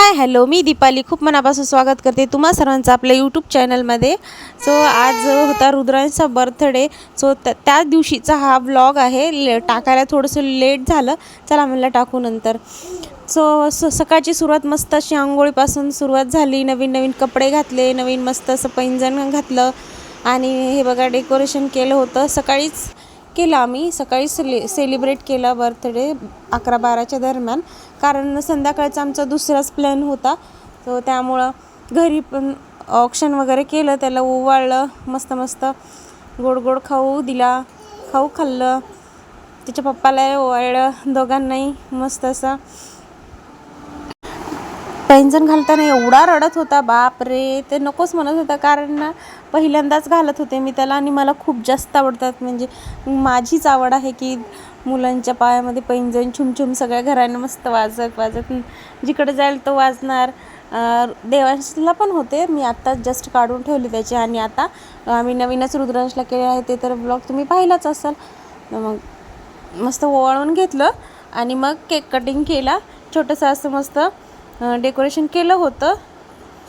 Hi hello, मी दीपाली खूप मनापासून स्वागत करते तुम्हा सर्वांचं आपल्या यूट्यूब चॅनलमध्ये. सो आज होता रुद्रांचा बर्थडे. सो त्या दिवशीचा हा व्लॉग आहे. टाकायला थोडंसं लेट झालं, चला म्हणलं टाकू नंतर. सकाळची सुरुवात मस्त अशी आंघोळीपासून सुरुवात झाली. नवीन कपडे घातले, नवीन मस्त असं पैंजण घातलं आणि हे बघा डेकोरेशन केलं होतं. सकाळीच केलं आम्ही, सकाळीच सेलिब्रेट केला बर्थडे 11-12च्या दरम्यान, कारण संध्याकाळचा आमचा दुसराच प्लॅन होता. तो त्यामुळं घरी पण ऑक्शन वगैरे केलं, त्याला ओवाळलं, मस्त गोड खाऊ दिला, खाऊ खाल्लं, त्याच्या पप्पाला ओवाळलं, दोघांनाही मस्त असं. पैंजण घालताना एवढा रडत होता, बाप रे, ते नकोच म्हणत होता, कारण ना पहिल्यांदाच घालत होते मी त्याला आणि मला खूप जास्त आवडतात. म्हणजे माझीच आवड आहे की मुलांच्या पायामध्ये पैंजण छुमछुम सगळ्या घराने मस्त वाजत जिकडे जाईल तो वाजणार. देवांशला पण होते, मी आत्ताच जस्ट काढून ठेवली त्याची. आणि आता आम्ही नवीनच रुद्रांशला केले आहे, ते तर ब्लॉग तुम्ही पाहिलाच असाल. मग मस्त ओवाळून घेतलं आणि मग केक कटिंग केला. छोटंसं असं मस्त डेकोरेशन केलं होतं,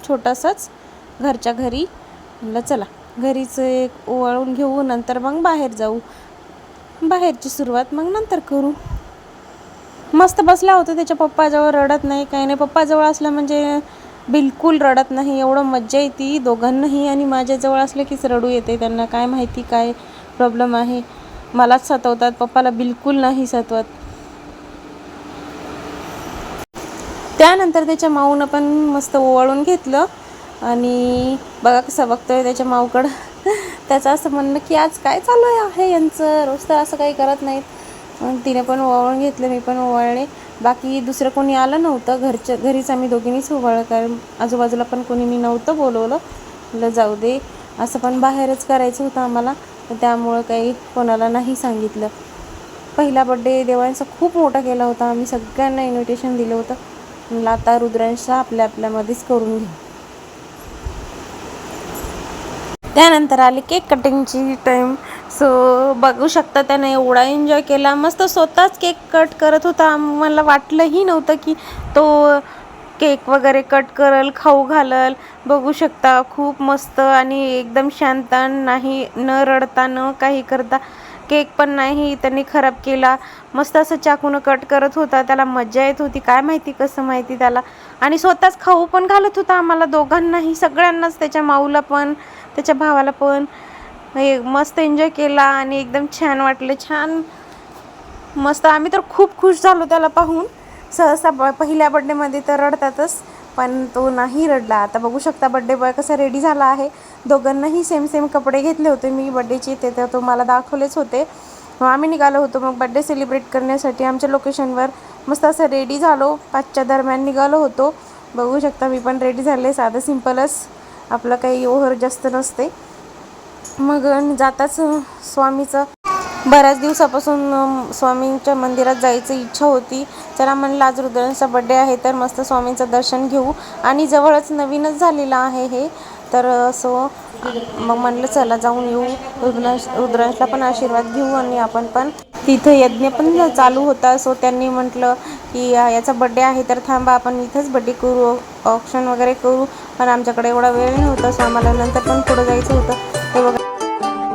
छोटंसंच घरच्या घरी. म्हणलं चला घरीच एक ओवाळून घेऊ, नंतर मग बाहेर जाऊ, बाहेरची सुरुवात मग नंतर करू. मस्त बसला होता त्याच्या पप्पाजवळ, रडत नाही काही नाही. पप्पाजवळ असलं म्हणजे बिलकुल रडत नाही, एवढं मज्जा येते दोघांनाही. आणि माझ्याजवळ असलं कीच रडू येते. त्यांना काय माहिती काय प्रॉब्लेम आहे, मलाच सतवतात, पप्पाला बिलकुल नाही सतवत. त्यानंतर त्याच्या माऊनं पण मस्त ओवाळून घेतलं आणि बघा कसं बघतोय त्याच्या माऊकडं. त्याचं असं म्हणणं की आज काय चालू आहे यांचं, रोज तर असं काही करत नाहीत. मग तिने पण ओवाळून घेतलं, मी पण ओवाळले. बाकी दुसरं कोणी आलं नव्हतं, घरीच आम्ही दोघींनीच ओवाळलं, कारण आजूबाजूला पण कोणी मी नव्हतं बोलवलं. म्हटलं जाऊ दे, असं पण बाहेरच करायचं होतं आम्हाला, तर त्यामुळं काही कोणाला नाही सांगितलं. पहिला बड्डे देवांचा खूप मोठा केला होता, आम्ही सगळ्यांना इन्व्हिटेशन दिलं होतं. म्हणलं आता रुद्रांशा आपल्यामध्येच करून घेऊ. त्यानंतर आली केक कटिंगची टाईम. सो बघू शकता त्याने एवढा एन्जॉय केला, मस्त स्वतःच केक कट करत होता. मला वाटलंही नव्हतं की तो केक वगैरे कट करल, खाऊ घालल. बघू शकता खूप मस्त आणि एकदम शांत, नाही न रडता न काही करता. केक पण नाही त्यांनी खराब केला, मस्त असं चाकून कट करत होता. त्याला मज्जा येत होती, काय माहिती कसं माहिती त्याला. आणि स्वतःच खाऊ पण घालत होता आम्हाला दोघांनाही, सगळ्यांनाच, त्याच्या माऊला पण त्याच्या भावाला पण. मस्त एन्जॉय केला आणि एकदम छान वाटलं, छान मस्त. आम्ही तर खूप खुश झालो त्याला पाहून. सहसा पहिल्या बड्डेमध्ये तर रडतातच, पण तो नाही रडला. आता बघू शकता बड्डे बॉय कसा रेडी झाला आहे. दोघांनाही सेम कपडे घेतले होते मी बड्डेचे, ते तर तुम्हाला दाखवलेच होते. आम्ही निघालो होतो मग बड्डे सेलिब्रेट करण्यासाठी आमच्या लोकेशनवर. मस्त असं रेडी झालो, 5च्या दरम्यान निघालो होतो. बघू शकता मी पण रेडी झाले, साधं सिम्पलच, आपलं काही ओव्हर जास्त नसते. मग जाताच स्वामीचं बऱ्याच दिवसापासून स्वामींच्या मंदिरात जायची इच्छा होती. चला म्हणलं आज रुद्रांचा बड्डे आहे तर मस्त स्वामींचं दर्शन घेऊ. आणि जवळच नवीनच झालेलं आहे हे, तर सो मग म्हणलं चला जाऊन येऊ, रुद्रांशला पण आशीर्वाद घेऊ आणि आपण पण. तिथं यज्ञ पण चालू होता. सो त्यांनी म्हटलं की याचा बड्डे आहे तर थांबा आपण इथंच बड्डे करू, ऑक्शन वगैरे करू. पण आमच्याकडे एवढा वेळ नव्हता, सो आम्हाला नंतर पण पुढं जायचं होतं. ते बघा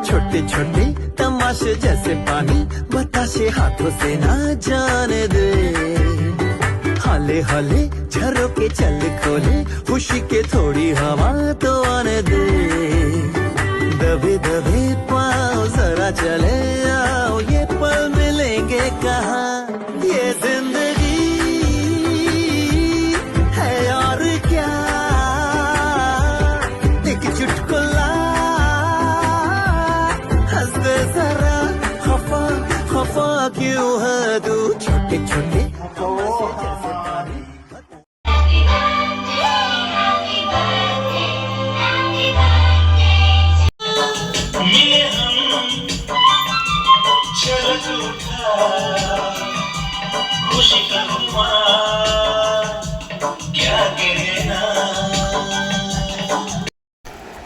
छोटे छोटे तमाशे जैसे पानी बताशे हाथों से ना जाने दे, हाले हाले झरोके चल खोले खुशी के थोड़ी हवा तो आने दे, दबे दबे पाँव जरा चले आओ, ये पल मिलेंगे कहाँ, ये जिंदगी है और क्या, एक चुटकुला हंस दे जरा, खफा खफा क्यों है तू, छोटे छोटे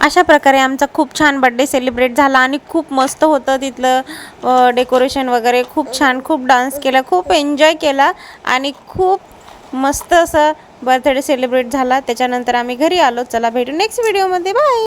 अशा प्रकारे आमचा खूप छान बड्डे सेलिब्रेट झाला आणि खूप मस्त होतं तिथलं डेकोरेशन वगैरे, खूप छान, खूप डान्स केला, खूप एन्जॉय केला आणि खूप मस्त असं बर्थडे सेलिब्रेट झाला. त्याच्यानंतर आम्ही घरी आलो. चला भेटू नेक्स्ट व्हिडिओमध्ये. बाय.